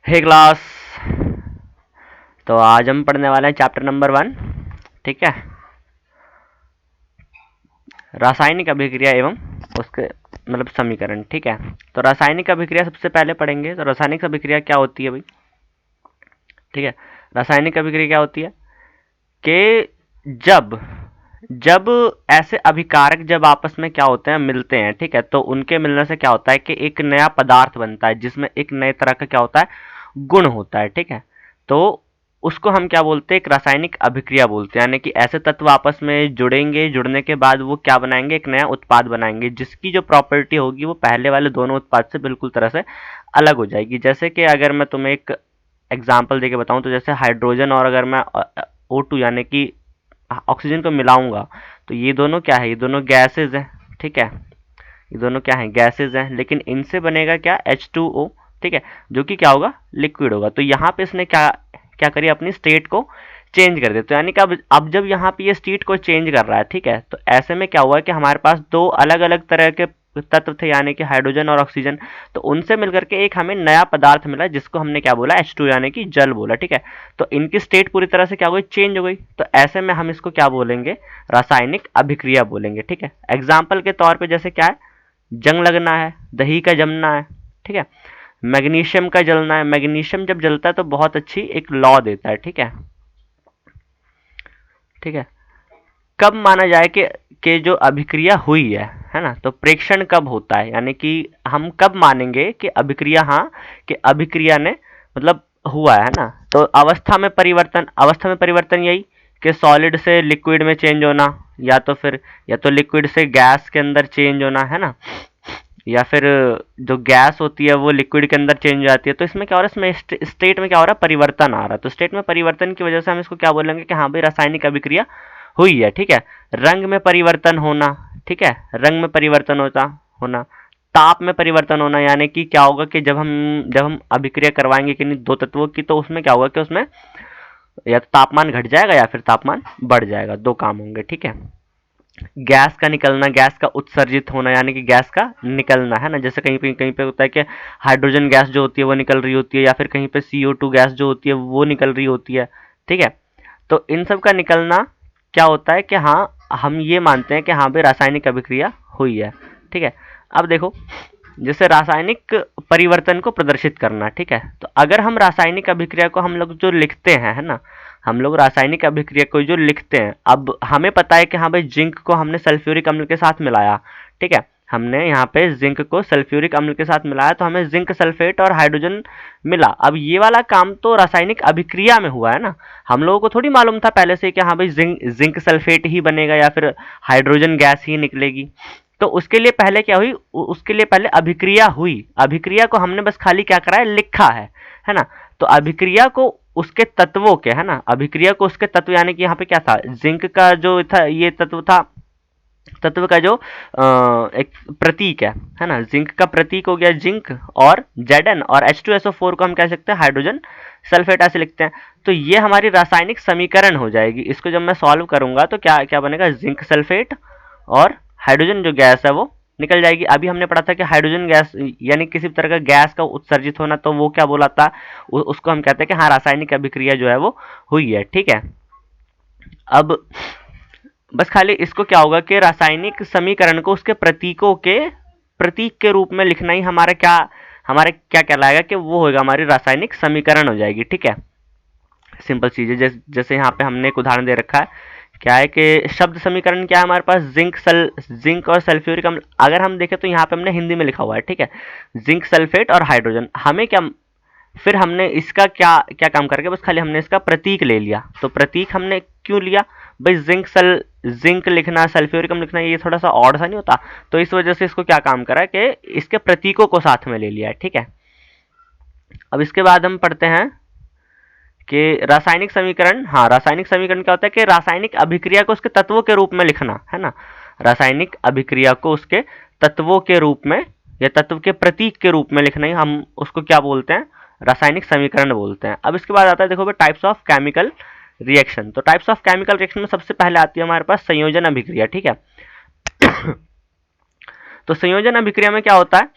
हे class. तो आज हम पढ़ने वाले हैं चैप्टर नंबर 1। ठीक है, रासायनिक अभिक्रिया एवं उसके मतलब समीकरण। ठीक है, तो रासायनिक अभिक्रिया सबसे पहले पढ़ेंगे। तो रासायनिक अभिक्रिया क्या होती है भाई? ठीक है, रासायनिक अभिक्रिया क्या होती है कि जब जब ऐसे अभिकारक जब आपस में क्या होते हैं, मिलते हैं। ठीक है, तो उनके मिलने से क्या होता है कि एक नया पदार्थ बनता है जिसमें एक नए तरह का क्या होता है, गुण होता है। ठीक है, तो उसको हम क्या बोलते हैं, एक रासायनिक अभिक्रिया बोलते हैं। यानी कि ऐसे तत्व आपस में जुड़ेंगे, जुड़ने के बाद वो क्या बनाएंगे, एक नया उत्पाद बनाएंगे जिसकी जो प्रॉपर्टी होगी वो पहले वाले दोनों उत्पाद से बिल्कुल तरह से अलग हो जाएगी। जैसे कि अगर मैं तुम्हें एक एग्जाम्पल देके बताऊं, तो जैसे हाइड्रोजन और अगर मैं O2 यानी कि ऑक्सीजन को मिलाऊंगा, तो ये दोनों क्या है, ये दोनों गैसेज हैं। ठीक है, ये दोनों क्या हैं, गैसेज हैं, लेकिन इनसे बनेगा क्या, H2O। ठीक है, जो कि क्या होगा, लिक्विड होगा। तो यहाँ पे इसने क्या क्या करी, अपनी स्टेट को चेंज कर दिया। तो यानी कि अब जब यहाँ पे ये स्टेट को चेंज कर रहा है, ठीक है, तो ऐसे में क्या हुआ कि हमारे पास दो अलग अलग तरह के तत्व थे, यानी कि हाइड्रोजन और ऑक्सीजन। तो उनसे मिलकर के एक हमें नया पदार्थ मिला जिसको हमने क्या बोला, H2 यानी कि जल बोला। ठीक है, तो इनकी स्टेट पूरी तरह से क्या हो गई, चेंज हो गई। तो ऐसे में हम इसको क्या बोलेंगे, रासायनिक अभिक्रिया बोलेंगे। ठीक है, एग्जाम्पल के तौर पे जैसे क्या है, जंग लगना है, दही का जमना है। ठीक है, मैग्नीशियम का जलना है। मैग्नीशियम जब जलता है तो बहुत अच्छी एक लौ देता है। ठीक है, ठीक है, कब माना जाए कि जो अभिक्रिया हुई है ना, तो प्रेक्षण कब होता है, यानी कि हम कब मानेंगे कि अभिक्रिया, हाँ, कि अभिक्रिया ने मतलब हुआ है ना। तो अवस्था में परिवर्तन, अवस्था में परिवर्तन यही कि सॉलिड से लिक्विड में चेंज होना, या तो फिर या तो लिक्विड से गैस के अंदर चेंज होना है ना, या फिर जो गैस होती है वो लिक्विड के अंदर चेंज हो जाती है। तो इसमें क्या हो रहा है, इसमें स्टेट में क्या हो रहा है, परिवर्तन आ रहा है। तो स्टेट में परिवर्तन की वजह से हम इसको क्या बोलेंगे कि हाँ भाई, रासायनिक अभिक्रिया हुई है। ठीक है, रंग में परिवर्तन होना। ठीक है, रंग में परिवर्तन होना, ताप में परिवर्तन होना, यानी कि क्या होगा कि जब हम अभिक्रिया करवाएंगे कि नहीं दो तत्वों की, तो उसमें क्या होगा कि उसमें या तो तापमान घट जाएगा या फिर तापमान बढ़ जाएगा, दो काम होंगे। ठीक है, गैस का निकलना, गैस का उत्सर्जित होना, यानी कि गैस का निकलना है ना। जैसे कहीं पे होता है कि हाइड्रोजन गैस जो होती है वो निकल रही होती है, या फिर कहीं पे CO2 गैस जो होती है वो निकल रही होती है। ठीक है, तो इन सब का निकलना क्या होता है कि हाँ, हम ये मानते हैं कि हाँ भाई, रासायनिक अभिक्रिया हुई है। ठीक है, अब देखो, जैसे रासायनिक परिवर्तन को प्रदर्शित करना। ठीक है, तो अगर हम रासायनिक अभिक्रिया को हम लोग जो लिखते हैं, है ना, हम लोग रासायनिक अभिक्रिया को जो लिखते हैं, अब हमें पता है कि हाँ भाई, जिंक को हमने सल्फ्यूरिक अम्ल के साथ मिलाया। ठीक है, हमने यहाँ पे जिंक को सल्फ्यूरिक अम्ल के साथ मिलाया, तो हमें जिंक सल्फेट और हाइड्रोजन मिला। अब ये वाला काम तो रासायनिक अभिक्रिया में हुआ है ना। हम लोगों को थोड़ी मालूम था पहले से कि हाँ भाई, जिंक सल्फेट ही बनेगा या फिर हाइड्रोजन गैस ही निकलेगी। तो उसके लिए पहले क्या हुई, उसके लिए पहले अभिक्रिया हुई। अभिक्रिया को हमने बस खाली क्या करा है, लिखा है ना। तो अभिक्रिया को उसके तत्वों के, है ना, अभिक्रिया को उसके तत्व, यानी कि यहाँ पे क्या था, जिंक का जो था, ये तत्व था, तत्व का जो एक प्रतीक है ना, जिंक का प्रतीक हो गया जिंक, और Zn, और H2SO4 को हम कह सकते हैं हाइड्रोजन सल्फेट, ऐसे लिखते हैं। तो ये हमारी रासायनिक समीकरण हो जाएगी। इसको जब मैं सॉल्व करूंगा तो क्या क्या बनेगा, जिंक सल्फेट और हाइड्रोजन जो गैस है वो निकल जाएगी। अभी हमने पढ़ा था कि हाइड्रोजन गैस यानी किसी तरह का गैस का उत्सर्जित होना, तो वो क्या बोला था, उसको हम कहते हैं कि हाँ, रासायनिक अभिक्रिया जो है वो हुई है। ठीक है, अब बस खाली इसको क्या होगा कि रासायनिक समीकरण को उसके प्रतीक के रूप में लिखना ही हमारे क्या कहलाएगा कि वो होगा, हमारी रासायनिक समीकरण हो जाएगी। ठीक है, सिंपल चीज है। जैसे यहाँ पे हमने एक उदाहरण दे रखा है, क्या है कि शब्द समीकरण क्या है हमारे पास, जिंक और सल्फ्यूरिक अम्ल। अगर हम देखें तो यहाँ पे हमने हिंदी में लिखा हुआ है। ठीक है, जिंक सल्फेट और हाइड्रोजन, हमें क्या, फिर हमने इसका क्या क्या काम करके बस खाली हमने इसका प्रतीक ले लिया। तो प्रतीक हमने क्यों लिया भाई, जिंक लिखना, सल्फ्यूरिकम लिखना, ये थोड़ा सा ऑड सा नहीं होता। तो इस वजह से इसको क्या काम करा कि इसके प्रतीकों को साथ में ले लिया है। ठीक है, अब इसके बाद हम पढ़ते हैं कि रासायनिक समीकरण। हाँ, रासायनिक समीकरण क्या होता है कि रासायनिक अभिक्रिया को उसके तत्वों के रूप में लिखना, है ना। रासायनिक अभिक्रिया को उसके तत्वों के रूप में या तत्व के प्रतीक के रूप में लिखना ही हम उसको क्या बोलते हैं, रासायनिक समीकरण बोलते हैं। अब इसके बाद आता है, देखो भाई, टाइप्स ऑफ केमिकल रिएक्शन। तो टाइप्स ऑफ केमिकल रिएक्शन में सबसे पहले आती है हमारे पास संयोजन अभिक्रिया। ठीक है, तो संयोजन अभिक्रिया में क्या होता है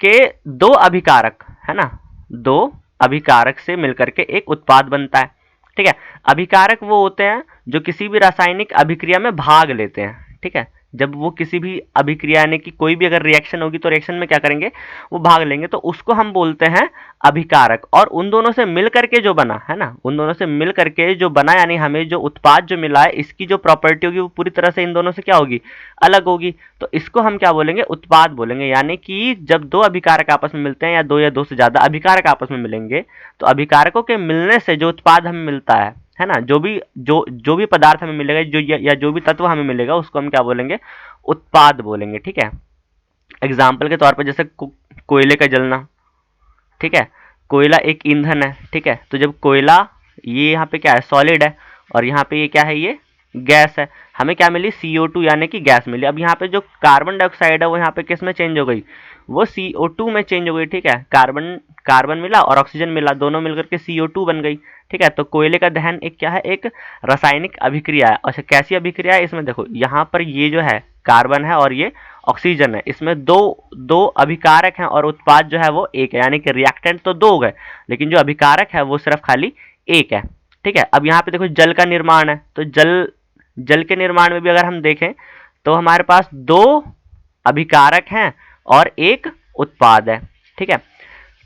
कि दो अभिकारक, है ना, दो अभिकारक से मिलकर के एक उत्पाद बनता है। ठीक है, अभिकारक वो होते हैं जो किसी भी रासायनिक अभिक्रिया में भाग लेते हैं। ठीक है, जब वो किसी भी अभिक्रिया यानी कि कोई भी अगर रिएक्शन होगी तो रिएक्शन में क्या करेंगे, वो भाग लेंगे, तो उसको हम बोलते हैं अभिकारक। और उन दोनों से मिल करके जो बना है ना, उन दोनों से मिल करके जो बना, यानी हमें जो उत्पाद जो मिला है, इसकी जो प्रॉपर्टी होगी वो पूरी तरह से इन दोनों से क्या होगी, अलग होगी। तो इसको हम क्या बोलेंगे, उत्पाद बोलेंगे। यानी कि जब दो अभिकारक आपस में मिलते हैं या दो से ज्यादा अभिकारक आपस में मिलेंगे, तो अभिकारकों के मिलने से जो उत्पाद हमें मिलता है ना, जो भी पदार्थ हमें मिलेगा, या जो भी तत्व हमें मिलेगा, उसको हम क्या बोलेंगे, उत्पाद बोलेंगे। ठीक है, एग्जाम्पल के तौर पर जैसे कोयले का जलना। ठीक है, कोयला एक ईंधन है। ठीक है, तो जब कोयला, ये यहाँ पे क्या है, सॉलिड है, और यहाँ पे ये क्या है, ये गैस है, हमें क्या मिली, CO2 यानी कि गैस मिली। अब यहाँ पे जो कार्बन डाइऑक्साइड है वो यहाँ पे किस में चेंज हो गई, वो CO2 में चेंज हो गई। ठीक है, कार्बन कार्बन मिला और ऑक्सीजन मिला, दोनों मिलकर के CO2 बन गई। ठीक है, तो कोयले का दहन एक क्या है, एक रासायनिक अभिक्रिया है। अच्छा, कैसी अभिक्रिया है, इसमें देखो यहाँ पर ये जो है कार्बन है और ये ऑक्सीजन है, इसमें दो अभिकारक हैं और उत्पाद जो है वो एक है, यानी कि रिएक्टेंट तो दो गए, लेकिन जो अभिकारक है वो सिर्फ खाली एक है। ठीक है, अब यहाँ पे देखो जल का निर्माण है, तो जल के निर्माण में भी अगर हम देखें तो हमारे पास दो अभिकारक हैं और एक उत्पाद है। ठीक है,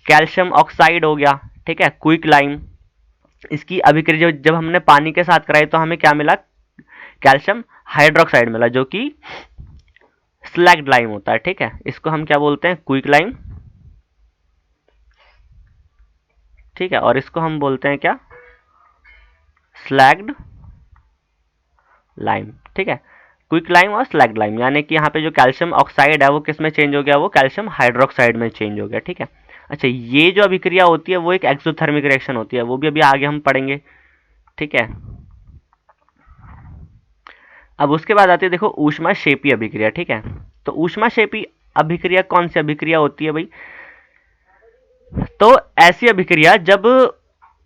कैल्शियम ऑक्साइड हो गया। ठीक है, क्विक लाइम, इसकी अभिक्रिया जब हमने पानी के साथ कराई तो हमें क्या मिला, कैल्शियम हाइड्रोक्साइड मिला, जो कि स्लैग्ड लाइम होता है। ठीक है, इसको हम क्या बोलते हैं, क्विक लाइम। ठीक है, और इसको हम बोलते हैं क्या, स्लैग्ड लाइम। ठीक है, क्विक लाइम और स्लैग्ड लाइम, यानी कि यहाँ पे जो कैल्शियम ऑक्साइड है वो किस में चेंज हो गया, वो कैल्शियम हाइड्रोक्साइड में चेंज हो गया। ठीक है, अच्छा, ये जो अभिक्रिया होती है वो एक एक्सोथर्मिक रिएक्शन होती है, वो भी अभी आगे हम पढ़ेंगे। ठीक है, अब उसके बाद आती है देखो ऊष्माक्षेपी अभिक्रिया। ठीक है, तो ऊष्माक्षेपी अभिक्रिया कौन सी अभिक्रिया होती है भाई, तो ऐसी अभिक्रिया जब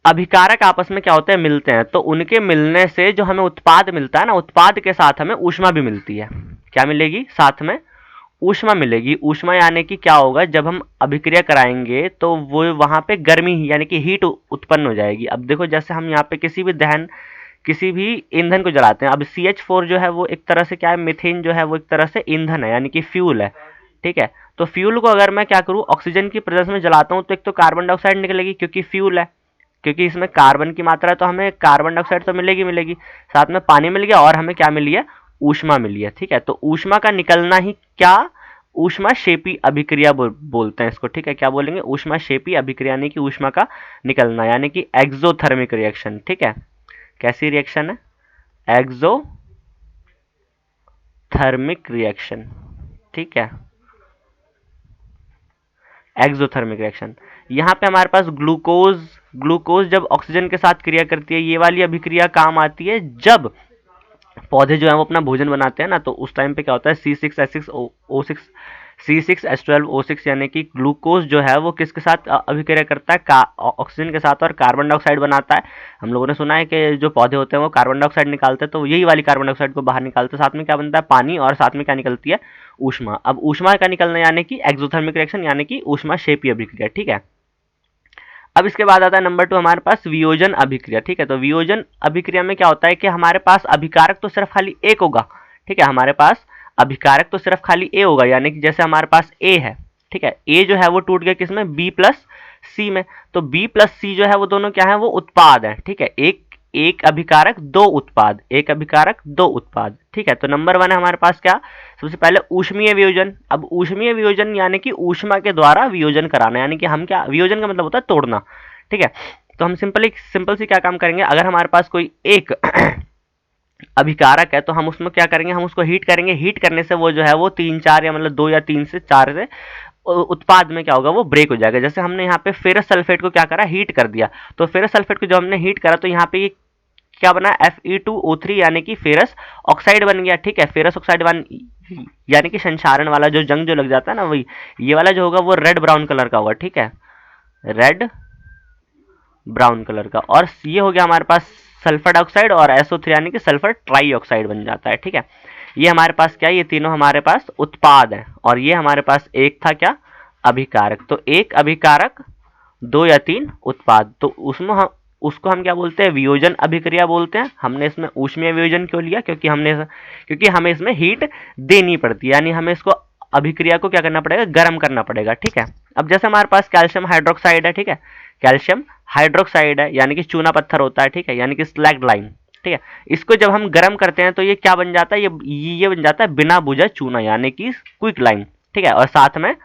अभिकारक आपस में क्या होते हैं, मिलते हैं, तो उनके मिलने से जो हमें उत्पाद मिलता है ना, उत्पाद के साथ हमें ऊष्मा भी मिलती है। क्या मिलेगी, साथ में ऊष्मा मिलेगी। ऊष्मा यानी कि क्या होगा, जब हम अभिक्रिया कराएंगे तो वो वहां पे गर्मी यानी कि हीट उत्पन्न हो जाएगी। अब देखो जैसे हम यहाँ पे किसी भी ईंधन को जलाते हैं, अब CH4 जो है वो एक तरह से क्या है, मीथेन जो है वो एक तरह से ईंधन है, यानी कि फ्यूल है। ठीक है, तो फ्यूल को अगर मैं क्या करूँ, ऑक्सीजन की प्रेजेंस में जलाता हूँ, तो एक तो कार्बन डाइऑक्साइड निकलेगी क्योंकि फ्यूल है, क्योंकि इसमें कार्बन की मात्रा है, तो हमें कार्बन डाइऑक्साइड तो मिलेगी मिलेगी, साथ में पानी मिल गया और हमें क्या मिली है, ऊष्मा मिली है। ठीक है, तो ऊष्मा का निकलना ही क्या, ऊष्माक्षेपी अभिक्रिया बोलते हैं इसको। ठीक है, क्या बोलेंगे, ऊष्माक्षेपी अभिक्रिया, यानी कि ऊष्मा का निकलना, यानी कि एक्सोथर्मिक रिएक्शन। ठीक है, कैसी रिएक्शन है, एक्सोथर्मिक रिएक्शन। ठीक है, एक्सोथर्मिक रिएक्शन। यहाँ पे हमारे पास ग्लूकोज जब ऑक्सीजन के साथ क्रिया करती है, ये वाली अभिक्रिया काम आती है जब पौधे जो है वो अपना भोजन बनाते हैं ना, तो उस टाइम पे क्या होता है, C6H12O6 यानी कि ग्लूकोज जो है वो किसके साथ अभिक्रिया करता है, ऑक्सीजन के साथ, और कार्बन डाइऑक्साइड बनाता है। हम लोगों ने सुना है कि जो पौधे होते हैं वो कार्बन डाइऑक्साइड निकालते हैं, तो यही वाली कार्बन डाइऑक्साइड को बाहर निकालते हैं, साथ में क्या बनता है, पानी, और साथ में क्या निकलती है, ऊष्मा। अब ऊष्मा का निकलना यानी कि एक्सोथर्मिक रिएक्शन, यानी कि ऊष्माक्षेपी अभिक्रिया। ठीक है, अब इसके बाद आता है नंबर 2 हमारे पास वियोजन अभिक्रिया। ठीक है, तो वियोजन अभिक्रिया में क्या होता है कि हमारे पास अभिकारक तो सिर्फ खाली एक होगा। ठीक है, हमारे पास अभिकारक तो सिर्फ खाली ए होगा, यानी कि जैसे हमारे पास ए है। ठीक है, ए जो है वो टूट गया किसमें, B+C में, तो B+C जो है वो दोनों क्या है, वो उत्पाद है। ठीक है, एक अभिकारक दो उत्पाद, एक अभिकारक दो उत्पाद। ठीक है, तो नंबर 1 है हमारे पास क्या, सबसे पहले ऊष्मीय वियोजन। अब ऊष्मीय वियोजन यानी कि ऊष्मा के द्वारा वियोजन कराना, यानी कि हम क्या, वियोजन का मतलब होता है तोड़ना। ठीक है, तो हम सिंपल से क्या काम करेंगे, अगर हमारे पास कोई एक अभिकारक है तो हम उसमें क्या करेंगे, हम उसको हीट करेंगे, हीट करने से वो जो है वो 3-4 या मतलब 2 या 3 से 4 से उत्पाद में क्या होगा, वो ब्रेक हो जाएगा। जैसे हमने यहाँ पे फेरस सल्फेट को क्या करा, हीट कर दिया, तो फेरस सल्फेट को जब हमने हीट करा तो यहाँ पे क्या बना, Fe2O3 यानी कि फेरस ऑक्साइड बन गया। ठीक है, फेरस ऑक्साइड यानी कि संक्षारण वाला जो जंग जो लग जाता है ना, वही ये वाला जो होगा वो रेड ब्राउन कलर का होगा। ठीक है, रेड ब्राउन कलर का, और ये हो गया हमारे पास सल्फर डाइऑक्साइड, और SO3 यानी कि सल्फर ट्राईऑक्साइड बन जाता है। ठीक है, ये हमारे पास क्या, ये तीनों हमारे पास उत्पाद हैं, और ये हमारे पास एक था क्या, अभिकारक। तो एक अभिकारक 2 या 3 उत्पाद। तो उसमें हम उसको हम क्या बोलते हैं, वियोजन अभिक्रिया बोलते हैं। हमने इसमें ऊष्मीय वियोजन क्यों लिया, क्योंकि हमें इसमें हीट देनी पड़ती है, यानी हमें इसको अभिक्रिया को क्या करना पड़ेगा, गर्म करना पड़ेगा। ठीक है, अब जैसे हमारे पास कैल्शियम हाइड्रोक्साइड है, ठीक है, कैल्शियम हाइड्रोक्साइड है यानी कि चूना पत्थर होता है, ठीक है, यानी कि स्लैग्ड लाइम। ठीक है, इसको जब हम गर्म करते हैं तो ये क्या बन जाता है, ये बन जाता है बिना बुझा चूना यानी कि क्विक लाइम। ठीक है, और साथ में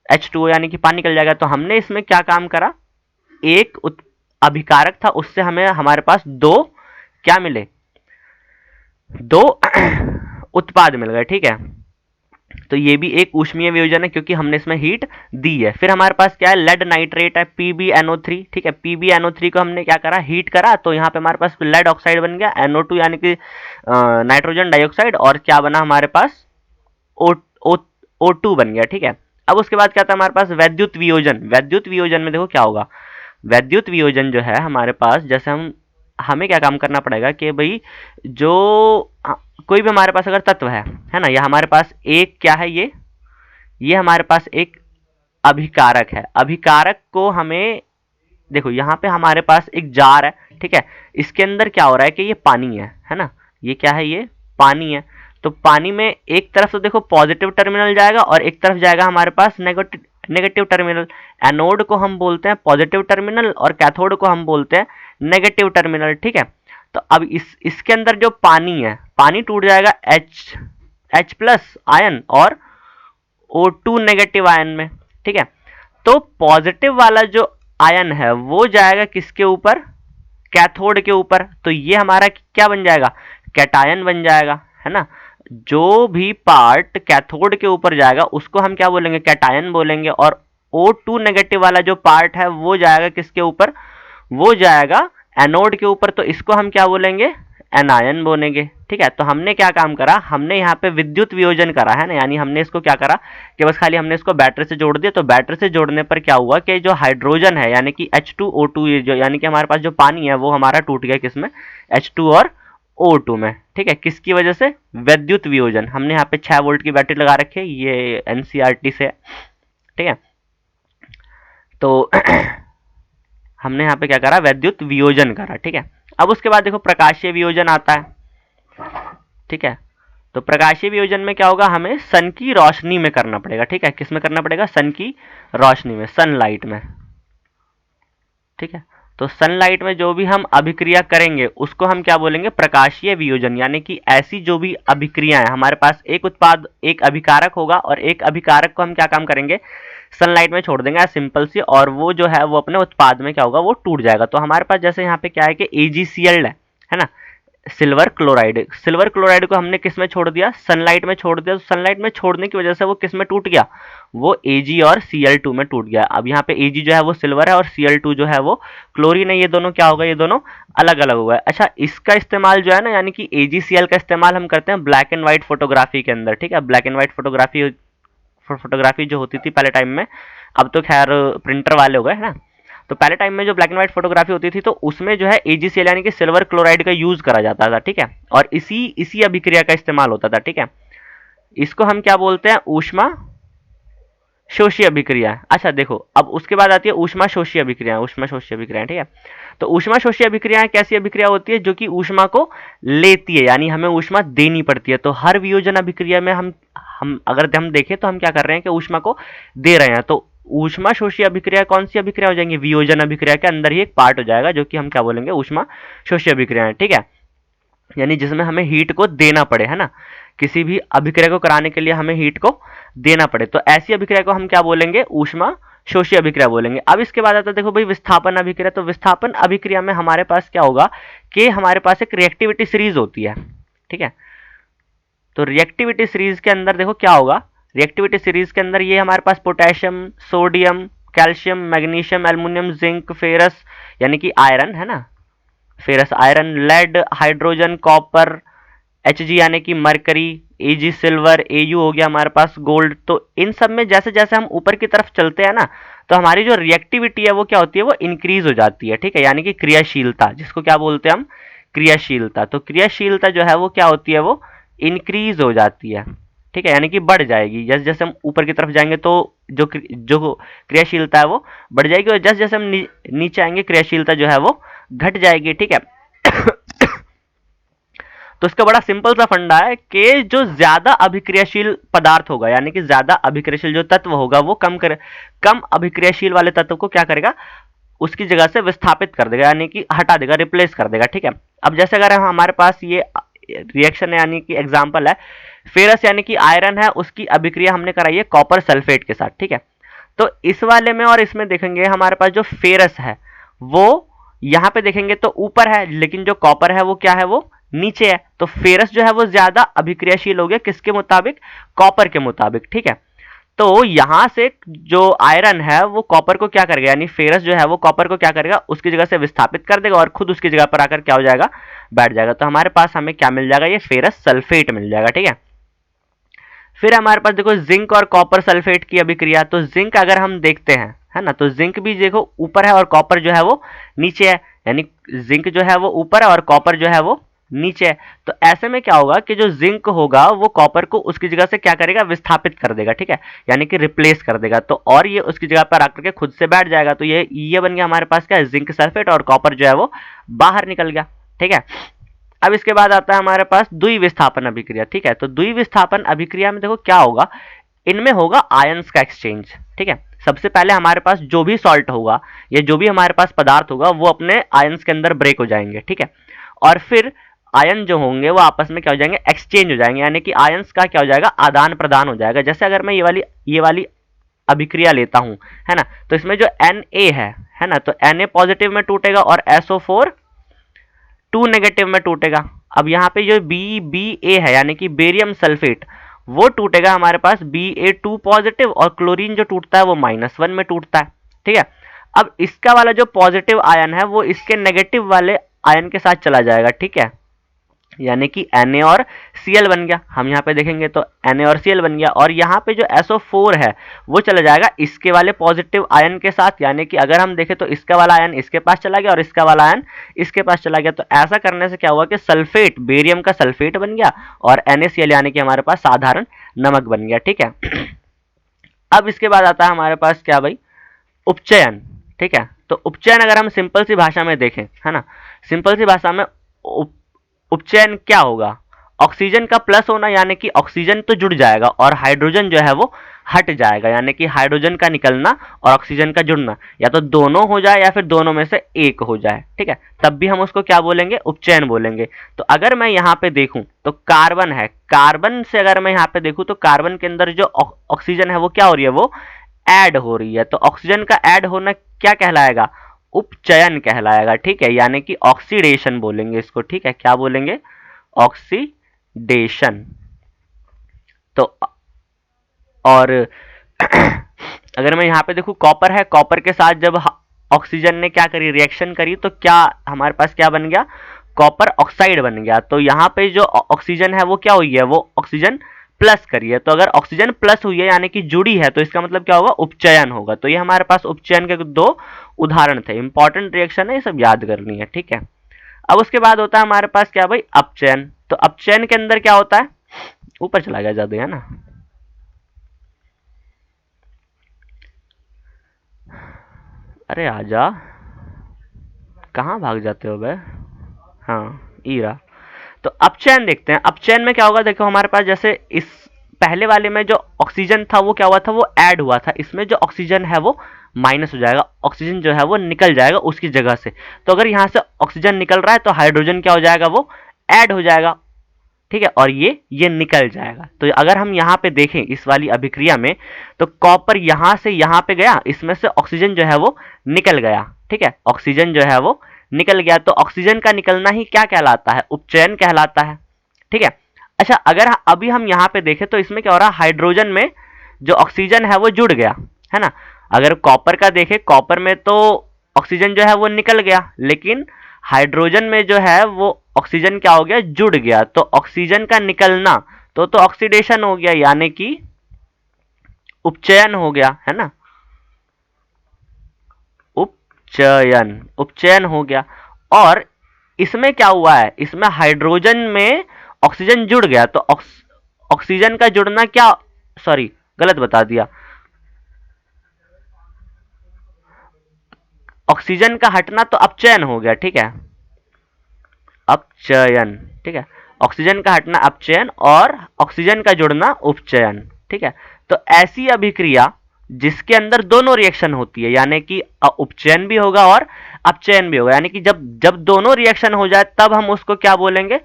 H2O यानी कि पानी निकल जाएगा। तो हमने इसमें क्या काम करा, एक अभिकारक था, उससे हमें हमारे पास दो क्या मिले, दो उत्पाद मिल गए। ठीक है, तो ये भी एक ऊष्मीय वियोजन है क्योंकि हमने इसमें हीट दी है। फिर हमारे पास क्या है, लेड नाइट्रेट है, PbNO3। ठीक है, PbNO3 को हमने क्या करा, हीट करा, तो यहाँ पे हमारे पास लेड ऑक्साइड बन गया, NO2 यानी कि नाइट्रोजन डाइऑक्साइड, और क्या बना हमारे पास, ओ, ओ, O2 बन गया। ठीक है, अब उसके बाद क्या था हमारे पास, वैद्युत वियोजन। वैद्युत वियोजन में देखो क्या होगा, वैद्युत वियोजन जो है हमारे पास, जैसे हमें क्या काम करना पड़ेगा कि भाई जो कोई भी हमारे पास अगर तत्व है ना, या हमारे पास एक क्या है, ये हमारे पास एक अभिकारक है। अभिकारक को हमें देखो, यहाँ पे हमारे पास एक जार है, ठीक है, इसके अंदर क्या हो रहा है कि ये पानी है ना, ये क्या है, ये पानी है। तो पानी में एक तरफ तो देखो पॉजिटिव टर्मिनल जाएगा और एक तरफ जाएगा हमारे पास नेगेटिव नेगेटिव टर्मिनल। एनोड को हम बोलते हैं पॉजिटिव टर्मिनल और कैथोड को हम बोलते हैं नेगेटिव टर्मिनल। ठीक है, तो अब इसके अंदर जो पानी है, पानी टूट जाएगा H प्लस आयन और O2 नेगेटिव आयन में। ठीक है, तो पॉजिटिव वाला जो आयन है वो जाएगा किसके ऊपर, कैथोड के ऊपर। तो ये हमारा क्या बन जाएगा, कैटायन बन जाएगा, है ना। जो भी पार्ट कैथोड के ऊपर जाएगा उसको हम क्या बोलेंगे, कैटायन बोलेंगे, और O2 नेगेटिव वाला जो पार्ट है वो जाएगा किसके ऊपर, वो जाएगा एनोड के ऊपर। तो इसको हम क्या बोलेंगे, एनायन बोलेंगे। ठीक है, तो हमने क्या काम करा, हमने यहाँ पे विद्युत वियोजन करा है ना, यानी हमने इसको क्या करा कि बस खाली हमने इसको बैटरी से जोड़ दिया। तो बैटरी से जोड़ने पर क्या हुआ कि जो हाइड्रोजन है यानी कि H2O2, ये जो यानी कि हमारे पास जो पानी है वो हमारा टूट गया किसमें, H2 और O2 में। ठीक है, किसकी वजह से, विद्युत वियोजन। हमने यहाँ पे 6 वोल्ट की बैटरी लगा रखी है, ये NCERT से। ठीक है, तो हमने यहाँ पे क्या करा, वैद्युत वियोजन करा। ठीक है, अब उसके बाद देखो प्रकाशीय वियोजन आता है। ठीक है, तो प्रकाशीय वियोजन में क्या होगा, हमें सन की रोशनी में करना पड़ेगा। ठीक है, किस में करना पड़ेगा, सन की रोशनी में, सनलाइट में। ठीक है, तो सनलाइट में जो भी हम अभिक्रिया करेंगे उसको हम क्या बोलेंगे, प्रकाशीय वियोजन। यानी कि ऐसी जो भी अभिक्रिया है हमारे पास, एक उत्पाद एक अभिकारक होगा और एक अभिकारक को हम क्या काम करेंगे, सनलाइट में छोड़ देंगे सिंपल सी, और वो जो है वो अपने उत्पाद में क्या होगा, वो टूट जाएगा। तो हमारे पास जैसे यहाँ पे क्या है कि AgCl है ना, सिल्वर क्लोराइड। सिल्वर क्लोराइड को हमने किस में छोड़ दिया, सनलाइट में छोड़ दिया। तो सनलाइट में छोड़ने की वजह से वो किस में टूट गया, वो Ag और Cl2 में टूट गया। अब यहाँ पे Ag जो है वो सिल्वर है और Cl2 जो है वो क्लोरीन है। ये दोनों क्या होगा, ये दोनों अलग अलग होगा। अच्छा, इसका इस्तेमाल जो है ना, यानी कि AgCl का इस्तेमाल हम करते हैं ब्लैक एंड व्हाइट फोटोग्राफी के अंदर। ठीक है, ब्लैक एंड व्हाइट फोटोग्राफी जो होती थी पहले टाइम में, अब तो खैर प्रिंटर वाले हो गए, है ना। तो पहले टाइम में जो ब्लैक एंड व्हाइट फोटोग्राफी होती थी तो उसमें जो है AgCl यानी कि सिल्वर क्लोराइड का यूज करा जाता था। ठीक है, और इसी अभिक्रिया का इस्तेमाल होता था। ठीक है, इसको हम क्या बोलते हैं, ऊष्मा शोषी अभिक्रिया। अच्छा देखो, अब उसके बाद आती है ऊष्मा शोषी अभिक्रिया। ऊष्मा शोषी अभिक्रिया, ठीक है, तो ऊष्मा शोषी अभिक्रिया कैसी अभिक्रिया होती है, जो कि ऊष्मा को लेती है, यानी हमें ऊष्मा देनी पड़ती है। तो हर वियोजन अभिक्रिया में हम अगर हम देखें तो हम क्या कर रहे हैं कि ऊष्मा को दे रहे हैं। तो ऊष्मा शोषी अभिक्रिया कौन सी अभिक्रिया हो जाएंगी, वियोजन अभिक्रिया के अंदर ही एक पार्ट हो जाएगा जो कि हम क्या बोलेंगे, ऊष्मा शोषी अभिक्रिया। ठीक है, यानी जिसमें हमें हीट को देना पड़े, है ना, किसी भी अभिक्रिया को कराने के लिए हमें हीट को देना पड़े। तो ऐसी अभिक्रिया को हम क्या बोलेंगे, ऊष्मा शोषी अभिक्रिया बोलेंगे। अब इसके बाद आता है देखो भाई विस्थापन अभिक्रिया। तो विस्थापन अभिक्रिया में हमारे पास क्या होगा कि हमारे पास एक रिएक्टिविटी सीरीज होती है। ठीक है, तो रिएक्टिविटी सीरीज के अंदर देखो क्या होगा, रिएक्टिविटी सीरीज के अंदर ये हमारे पास potassium, sodium, calcium, magnesium, aluminium, zinc, ferrous यानी कि आयरन, है ना, ferrous iron, lead, hydrogen, copper, Hg यानी कि मरकरी, Ag सिल्वर, Au हो गया हमारे पास गोल्ड। तो इन सब में जैसे जैसे हम ऊपर की तरफ चलते हैं ना, तो हमारी जो रिएक्टिविटी है वो क्या होती है, वो इंक्रीज हो जाती है। ठीक है, यानी कि क्रियाशीलता, जिसको क्या बोलते हैं हम, क्रियाशीलता। तो क्रियाशीलता जो है वो क्या होती है, वो इंक्रीज हो जाती है। ठीक है, यानी कि बढ़ जाएगी। जैसे जैसे हम ऊपर की तरफ जाएंगे तो जो क्रियाशीलता है वो बढ़ जाएगी, और जैसे जैसे हम नीचे आएंगे क्रियाशीलता जो है वो घट जाएगी। ठीक है। तो इसका बड़ा सिंपल सा फंडा है कि जो ज्यादा अभिक्रियाशील पदार्थ होगा, यानी कि ज्यादा अभिक्रियाशील जो तत्व होगा, वो कम अभिक्रियाशील वाले तत्व को क्या करेगा, उसकी जगह से विस्थापित कर देगा, यानी कि हटा देगा, रिप्लेस कर देगा। ठीक है। अब जैसे अगर हमारे पास ये रिएक्शन है, यानी कि एग्जांपल है फेरस यानी कि आयरन है, उसकी अभिक्रिया हमने कराई है कॉपर सल्फेट के साथ। ठीक है। तो इस वाले में और इसमें देखेंगे हमारे पास जो फेरस है वो यहां पे देखेंगे तो ऊपर है, लेकिन जो कॉपर है वो क्या है, वो नीचे है। तो फेरस जो है वो ज्यादा अभिक्रियाशील हो गया, किसके मुताबिक, कॉपर के मुताबिक। ठीक है। तो यहां से जो आयरन है वो कॉपर को क्या करेगा, यानी फेरस जो है वो कॉपर को क्या करेगा, उसकी जगह से विस्थापित कर देगा और खुद उसकी जगह पर आकर क्या हो जाएगा, बैठ जाएगा। तो हमारे पास हमें क्या मिल जाएगा, ये फेरस सल्फेट मिल जाएगा। ठीक है। फिर हमारे पास देखो जिंक और कॉपर सल्फेट की अभिक्रिया। तो जिंक अगर हम देखते हैं, है ना, तो जिंक भी देखो ऊपर है और कॉपर जो है वो नीचे है, यानी जिंक जो है वो ऊपर है और कॉपर जो है वो नीचे है। तो ऐसे में क्या होगा कि जो जिंक होगा वो कॉपर को उसकी जगह से क्या करेगा, विस्थापित कर देगा। ठीक है, यानी कि रिप्लेस कर देगा। तो और ये उसकी जगह पर आकर के खुद से बैठ जाएगा। तो ये बन गया हमारे पास क्या है, जिंक सल्फेट, और कॉपर जो है वो बाहर निकल गया। ठीक है। अब इसके बाद आता है हमारे पास द्विविस्थापन अभिक्रिया। ठीक है। तो द्विविस्थापन अभिक्रिया में देखो क्या होगा, इनमें होगा आयंस का एक्सचेंज। ठीक है। सबसे पहले हमारे पास जो भी सॉल्ट होगा या जो भी हमारे पास पदार्थ होगा वो अपने आयंस के अंदर ब्रेक हो जाएंगे। ठीक है। और फिर आयन जो होंगे वो आपस में क्या हो जाएंगे, एक्सचेंज हो जाएंगे, यानी कि आयंस का क्या हो जाएगा, आदान प्रदान हो जाएगा। जैसे अगर मैं ये वाली अभिक्रिया लेता हूं, है ना, तो इसमें जो Na है ना, तो Na पॉजिटिव में टूटेगा और SO4 2 नेगेटिव में टूटेगा। अब यहाँ पे जो BBA है यानी कि बेरियम सल्फेट, वो टूटेगा हमारे पास Ba2 पॉजिटिव, और क्लोरीन जो टूटता है वो -1 में टूटता है। ठीक है। अब इसका वाला जो पॉजिटिव आयन है वो इसके नेगेटिव वाले आयन के साथ चला जाएगा। ठीक है, यानी कि Na और Cl बन गया। हम यहाँ पे देखेंगे तो Na और Cl बन गया, और यहाँ पे जो SO4 है वो चला जाएगा इसके वाले पॉजिटिव आयन के साथ, यानी कि अगर हम देखें तो इसका वाला आयन इसके पास चला गया और इसका वाला आयन इसके पास चला गया। तो ऐसा करने से क्या हुआ कि सल्फेट, बेरियम का सल्फेट बन गया, और NaCl यानी कि हमारे पास साधारण नमक बन गया। ठीक है। अब इसके बाद आता है हमारे पास क्या भाई, उपचयन। ठीक है। तो उपचयन अगर हम सिंपल सी भाषा में देखें, है ना, सिंपल सी भाषा में उपचयन क्या होगा, ऑक्सीजन का प्लस होना, यानी कि ऑक्सीजन तो जुड़ जाएगा और हाइड्रोजन जो है वो हट जाएगा, यानी कि हाइड्रोजन का निकलना और ऑक्सीजन का जुड़ना, या तो दोनों हो जाए या फिर दोनों में से एक हो जाए। ठीक है, तब भी हम उसको क्या बोलेंगे, उपचयन बोलेंगे। तो अगर मैं यहाँ पे देखूं तो कार्बन है, कार्बन से अगर मैं यहाँ पे देखूं तो कार्बन के अंदर जो ऑक्सीजन है वो क्या हो रही है, वो ऐड हो रही है। तो ऑक्सीजन का ऐड होना क्या कहलाएगा, उपचयन कहलाएगा। ठीक है, यानी कि ऑक्सीडेशन बोलेंगे इसको। ठीक है, क्या बोलेंगे, ऑक्सीडेशन। तो और अगर मैं यहाँ पे देखूं कॉपर है, कॉपर के साथ जब ऑक्सीजन ने क्या करी, रिएक्शन करी, तो क्या हमारे पास क्या बन गया, कॉपर ऑक्साइड बन गया। तो यहाँ पे जो ऑक्सीजन है वो क्या हुई है, वो ऑक्सीजन प्लस करी है। तो अगर ऑक्सीजन प्लस हुई है यानी कि जुड़ी है, तो इसका मतलब क्या होगा, उपचयन होगा। तो ये हमारे पास उपचयन के दो उदाहरण थे। इंपॉर्टेंट रिएक्शन है, ये सब याद करनी है। ठीक है। अब उसके बाद होता है हमारे पास क्या भाई, अपचयन। तो अपचयन के अंदर क्या होता है, ऊपर चला गया जादू, है ना, अरे आजा, कहाँ भाग जाते हो बे। हाँ, ईरा। तो अपचयन देखते हैं। अपचयन में क्या होगा, देखो हमारे पास जैसे इस पहले वाले में जो ऑक्सीजन था वो क्या हुआ था, वो ऐड हुआ था। इसमें जो ऑक्सीजन है वो माइनस हो जाएगा, ऑक्सीजन जो है वो निकल जाएगा उसकी जगह से। तो अगर यहाँ से ऑक्सीजन निकल रहा है तो हाइड्रोजन क्या हो जाएगा, वो ऐड हो जाएगा। ठीक है, और ये निकल जाएगा। तो अगर हम यहाँ पे देखें इस वाली अभिक्रिया में, तो कॉपर यहाँ से यहाँ पे गया, इसमें से ऑक्सीजन जो है वो निकल गया। ठीक है, ऑक्सीजन जो है वो निकल गया। तो ऑक्सीजन का निकलना ही क्या कहलाता है, उपचयन कहलाता है। ठीक है। अच्छा, अगर अभी हम यहाँ पे देखें तो इसमें क्या हो रहा है, हाइड्रोजन में जो ऑक्सीजन है वो जुड़ गया, है ना। अगर कॉपर का देखें, कॉपर में तो ऑक्सीजन जो है वो निकल गया, लेकिन हाइड्रोजन में जो है वो ऑक्सीजन क्या हो गया, जुड़ गया। तो ऑक्सीजन का निकलना तो ऑक्सीडेशन हो गया, यानी कि उपचयन हो गया, है ना, उपचयन, उपचयन हो गया। और इसमें क्या हुआ है, इसमें हाइड्रोजन में ऑक्सीजन जुड़ गया, तो ऑक्सीजन का जुड़ना क्या, सॉरी गलत बता दिया, ऑक्सीजन का हटना तो अपचयन हो गया, ठीक है, अपचयन, ठीक है, ऑक्सीजन का हटना अपचयन और ऑक्सीजन का जुड़ना उपचयन, ठीक है। तो ऐसी अभिक्रिया जिसके अंदर दोनों रिएक्शन होती है, यानी कि उपचयन भी होगा और अपचयन भी होगा, यानी कि जब जब दोनों रिएक्शन हो जाए तब हम उसको क्या बोलेंगे,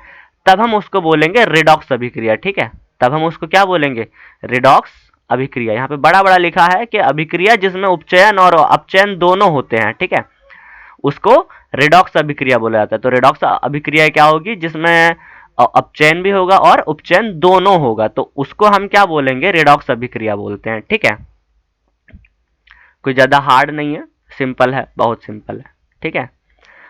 तब हम उसको बोलेंगे रिडॉक्स अभिक्रिया, ठीक है, तब हम उसको क्या बोलेंगे, रिडॉक्स अभिक्रिया। यहाँ पे बड़ा बड़ा लिखा है कि अभिक्रिया जिसमें उपचयन और अपचयन दोनों होते हैं, ठीक है, उसको रेडॉक्स अभिक्रिया बोला जाता है। तो रेडॉक्स अभिक्रिया क्या होगी, जिसमें अपचयन भी होगा और उपचयन दोनों होगा, तो उसको हम क्या बोलेंगे, रेडॉक्स अभिक्रिया बोलते हैं, ठीक है। कोई ज्यादा हार्ड नहीं है, सिंपल है, बहुत सिंपल है, ठीक है।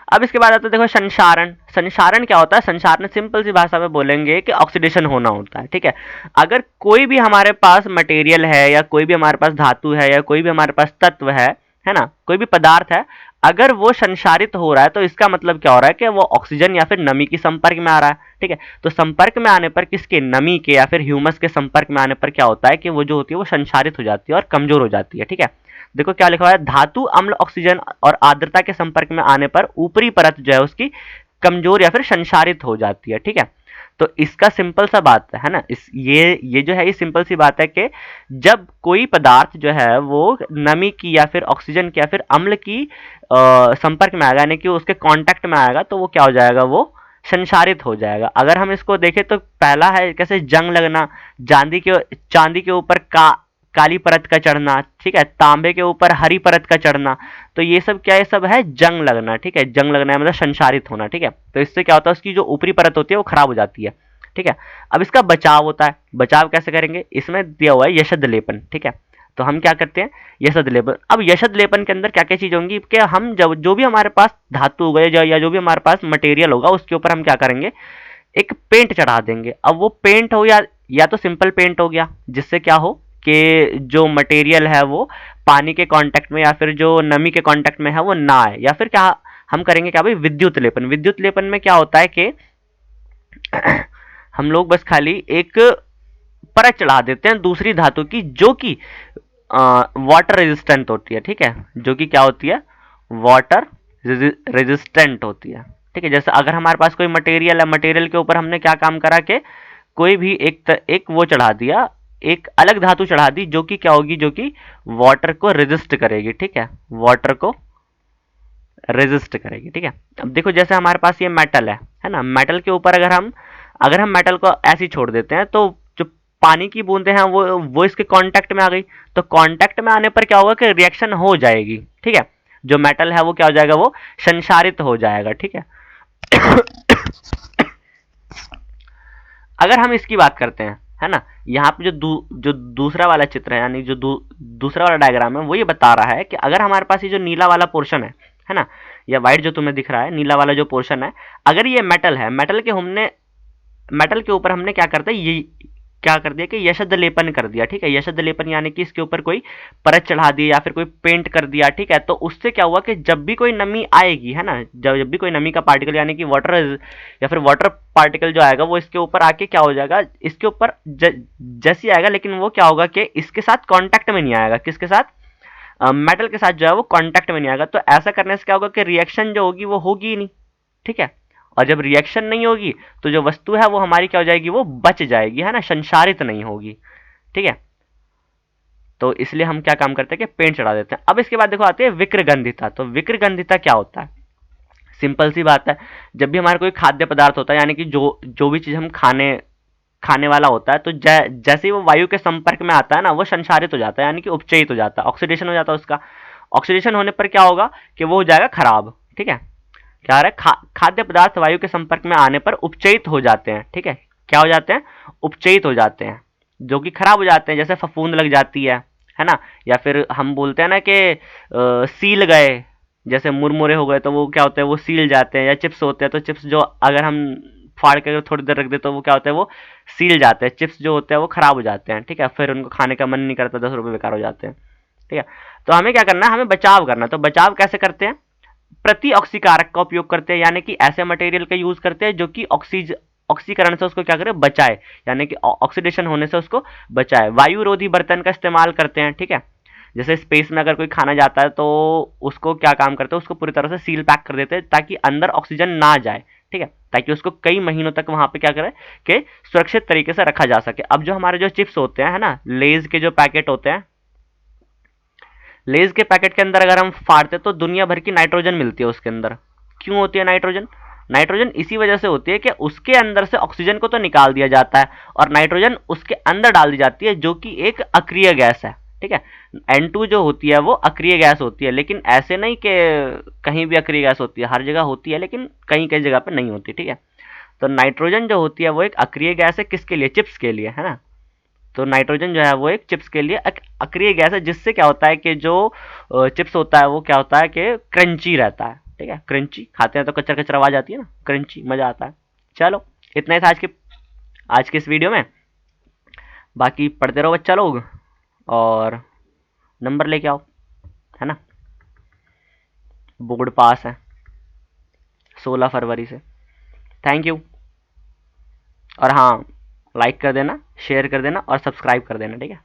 अब इसके बाद आता है देखो संसारण। संसारण क्या होता है, संसारण सिंपल सी भाषा में बोलेंगे कि ऑक्सीडेशन होना होता है, ठीक है। अगर कोई भी हमारे पास मटेरियल है या कोई भी हमारे पास धातु है या कोई भी हमारे पास तत्व है ना, कोई भी पदार्थ है, अगर वो संसारित हो रहा है तो इसका मतलब क्या हो रहा है कि वो ऑक्सीजन या फिर नमी के संपर्क में आ रहा है, ठीक है। तो संपर्क में आने पर किसके, नमी के या फिर ह्यूमस के संपर्क में आने पर क्या होता है कि वो जो होती है वो संसारित हो जाती है और कमजोर हो जाती है, ठीक है। देखो क्या लिखा हुआ है, धातु अम्ल ऑक्सीजन और आर्द्रता के संपर्क में आने पर ऊपरी परत जो है उसकी कमजोर या फिर संसारित हो जाती है, ठीक है। तो इसका सिंपल सा बात है ना, इस ये जो है ये सिंपल सी बात है कि जब कोई पदार्थ जो है वो नमी की या फिर ऑक्सीजन की या फिर अम्ल की संपर्क में आएगा, यानी कि उसके कांटेक्ट में आएगा, तो वो क्या हो जाएगा, वो संसारित हो जाएगा। अगर हम इसको देखें तो पहला है कैसे, जंग लगना, चांदी के ऊपर काली परत का चढ़ना, ठीक है, तांबे के ऊपर हरी परत का चढ़ना, तो ये सब क्या, ये सब है जंग लगना, ठीक है। जंग लगना है मतलब संसारित होना, ठीक है। तो इससे क्या होता है, उसकी जो ऊपरी परत होती है वो खराब हो जाती है, ठीक है। अब इसका बचाव होता है, बचाव कैसे करेंगे, इसमें दिया हुआ है यशद लेपन, ठीक है। तो हम क्या करते हैं, यशद लेपन। अब यशद लेपन के अंदर क्या क्या चीज होंगी कि हम जब जो भी हमारे पास धातु होगा या जो भी हमारे पास मटेरियल होगा उसके ऊपर हम क्या करेंगे, एक पेंट चढ़ा देंगे। अब वो पेंट हो या तो सिंपल पेंट हो गया, जिससे क्या हो कि जो मटेरियल है वो पानी के कांटेक्ट में या फिर जो नमी के कांटेक्ट में है वो ना आए, या फिर क्या हम करेंगे, क्या भाई, विद्युत लेपन। विद्युत लेपन में क्या होता है कि हम लोग बस खाली एक परत चढ़ा देते हैं दूसरी धातु की जो कि वाटर रेजिस्टेंट होती है, ठीक है, जो कि क्या होती है, वाटर रेजिस्टेंट होती है, ठीक है। जैसे अगर हमारे पास कोई मटेरियल है, मटेरियल के ऊपर हमने क्या काम करा कि कोई भी एक वो चढ़ा दिया, एक अलग धातु चढ़ा दी जो कि क्या होगी, जो कि वाटर को रेजिस्ट करेगी, ठीक है, वाटर को रेजिस्ट करेगी, ठीक है। अब देखो जैसे हमारे पास ये मेटल है ना, मेटल के ऊपर अगर हम मेटल को ऐसे ही छोड़ देते हैं तो जो पानी की बूंदें हैं वो इसके कांटेक्ट में आ गई, तो कांटेक्ट में आने पर क्या होगा कि रिएक्शन हो जाएगी, ठीक है। जो मेटल है वो क्या हो जाएगा, वो संसारित हो जाएगा, ठीक है। अगर हम इसकी बात करते हैं, है ना, यहाँ पे जो दूसरा वाला चित्र है, यानी जो दूसरा वाला डायग्राम है, वो ये बता रहा है कि अगर हमारे पास ये जो नीला वाला पोर्शन है ना, या व्हाइट जो तुम्हें दिख रहा है, नीला वाला जो पोर्शन है, अगर ये मेटल है, मेटल के ऊपर हमने क्या करते हैं, ये क्या कर दिया कि यशद लेपन कर दिया, ठीक है। यशद लेपन यानी कि इसके ऊपर कोई परत चढ़ा दी या फिर कोई पेंट कर दिया, ठीक है। तो उससे क्या हुआ कि जब भी कोई नमी आएगी, है ना, जब भी कोई नमी का पार्टिकल यानी कि वाटर या फिर वाटर पार्टिकल जो आएगा वो इसके ऊपर आके क्या हो जाएगा, इसके ऊपर जैसे आएगा, लेकिन वो क्या होगा कि इसके साथ कांटेक्ट में नहीं आएगा, किसके साथ, मेटल के साथ जो है वो कांटेक्ट में नहीं आएगा। तो ऐसा करने से क्या होगा कि रिएक्शन जो होगी वो होगी ही नहीं, ठीक है। और जब रिएक्शन नहीं होगी तो जो वस्तु है वो हमारी क्या हो जाएगी, वो बच जाएगी, है ना, संसारित नहीं होगी, ठीक है। तो इसलिए हम क्या काम करते हैं कि पेंट चढ़ा देते हैं। अब इसके बाद देखो आती है विक्रगंधिता। तो विक्रगंधिता क्या होता है, सिंपल सी बात है, जब भी हमारा कोई खाद्य पदार्थ होता है, यानी कि जो भी चीज हम खाने वाला होता है, तो जैसे ही वो वायु के संपर्क में आता है ना, वो संसारित हो जाता है, यानी कि उपचयित हो जाता है, ऑक्सीडेशन हो जाता है उसका। ऑक्सीडेशन होने पर क्या होगा कि वो हो जाएगा खराब, ठीक है। क्या है, खाद्य पदार्थ वायु के संपर्क में आने पर उपचयित हो जाते हैं, ठीक है। क्या हो जाते हैं, उपचयित हो जाते हैं, जो कि खराब हो जाते हैं, जैसे फफूंद लग जाती है ना, या फिर हम बोलते हैं ना कि सील गए, जैसे मुरमुरे हो गए तो वो क्या होते हैं, वो सील जाते हैं, या चिप्स होते हैं तो चिप्स जो अगर हम फाड़ कर थोड़ी देर रख दे तो वो क्या होता है, वो सील जाते हैं, चिप्स जो होते हैं वो खराब हो जाते हैं, ठीक है, फिर उनको खाने का मन नहीं करता, 10 रुपये बेकार हो जाते हैं, ठीक है। तो हमें क्या करना है, हमें बचाव करना है। तो बचाव कैसे करते हैं, प्रति ऑक्सीकारक का उपयोग करते हैं, यानी कि ऐसे मटेरियल का यूज करते हैं जो कि ऑक्सीकरण से उसको क्या करे, बचाए, यानी कि ऑक्सीडेशन होने से उसको बचाए। वायुरोधी बर्तन का इस्तेमाल करते हैं, ठीक है। जैसे स्पेस में अगर कोई खाना जाता है तो उसको क्या काम करते हैं, उसको पूरी तरह से सील पैक कर देते हैं ताकि अंदर ऑक्सीजन ना जाए, ठीक है, ताकि उसको कई महीनों तक वहां पे क्या करे कि सुरक्षित तरीके से रखा जा सके। अब जो हमारे जो चिप्स होते हैं, है ना, लेज के जो पैकेट होते हैं, लेज के पैकेट के अंदर अगर हम फाड़ते तो दुनिया भर की नाइट्रोजन मिलती है उसके अंदर। क्यों होती है नाइट्रोजन? नाइट्रोजन इसी वजह से होती है कि उसके अंदर से ऑक्सीजन को तो निकाल दिया जाता है और नाइट्रोजन उसके अंदर डाल दी जाती है, जो कि एक अक्रिय गैस है, ठीक है। N2 जो होती है वो अक्रिय गैस होती है, लेकिन ऐसे नहीं कि कहीं भी अक्रिय गैस होती है, हर जगह होती है लेकिन कहीं कहीं जगह पे नहीं होती, ठीक है। तो नाइट्रोजन जो होती है वो एक अक्रिय गैस है, किसके लिए? चिप्स के लिए, है ना। तो नाइट्रोजन जो है वो एक चिप्स के लिए अक्रिय गैस है, जिससे क्या होता है कि जो चिप्स होता है वो क्या होता है कि क्रंची रहता है, ठीक है। क्रंची खाते हैं तो कचर कचर आवाज आती है ना, क्रंची, मजा आता है। चलो, इतना ही था आज के इस वीडियो में। बाकी पढ़ते रहो बच्चा लोग और नंबर लेके आओ, है ना। बोर्ड पास है 16 फरवरी से। Thank you. और हाँ, लाइक कर देना, शेयर कर देना और सब्सक्राइब कर देना, ठीक है।